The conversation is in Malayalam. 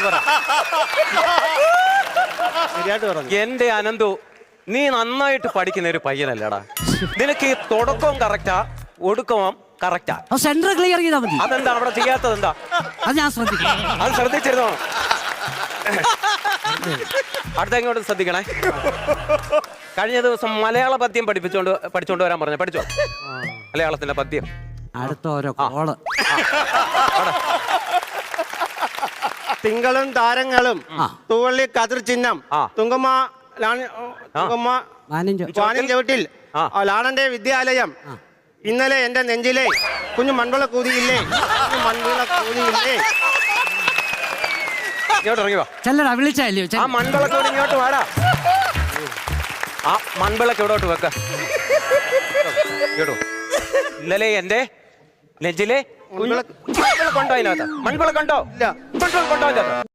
പറ. ശരിയായിട്ട് പറഞ്ഞു. എന്റെ അനന്തു, നീ നന്നായിട്ട് പഠിക്കുന്ന ഒരു പയ്യനല്ലടാ. നിനക്ക് ഈ തുടക്കവും കറക്റ്റാ, ഒടുക്കവും കറക്റ്റാ. സെന്റർ ക്ലിയർ ചെയ്താൽ മതി. അതെന്താ അവിടെ ചെയ്യാത്തത്? എന്താ അത് ഞാൻ ശ്രദ്ധിക്കാം. അത് ശ്രദ്ധിച്ചിരുന്നോ? അടുത്ത ഇങ്ങോട്ട് ശ്രദ്ധിക്കണേ. കഴിഞ്ഞ ദിവസം മലയാള പദ്യം പഠിച്ചോണ്ട് വരാൻ പറഞ്ഞു. പഠിച്ചോ മലയാളത്തിന്റെ പദ്യം? അടുത്ത ഓരോ കോള്. തിങ്കളും താരങ്ങളും തൂവള്ളി കതിർ ചിഹ്നം തുങ്കമ്മ വാനിൻ ചവിട്ടിൽ ലാണന്റെ വിദ്യാലയം ഇന്നലെ എന്റെ നെഞ്ചിലെ കുഞ്ഞു മൺവിള കൂതിയില്ലേ, മൺവിള കൂതിയില്ലേ. ഇങ്ങോട്ട് ഇറങ്ങി വാ. ചെല്ലടാ, വിളിച്ചല്ലോ. ആ മൺവിളക്കോട് ഇങ്ങോട്ട് വാടാ. ആ മൺവിളക്ക് എവിടോട്ട് വെക്ക. കേട്ടോ, ഇന്നലെ എന്റെ നെഞ്ചിലെ മൺവിളക്കുണ്ടോ? അതിനകത്ത് മൺവിളക്കുണ്ടോ? ഇല്ല. മൺവിളക്കുണ്ടോ അതിനകത്ത്?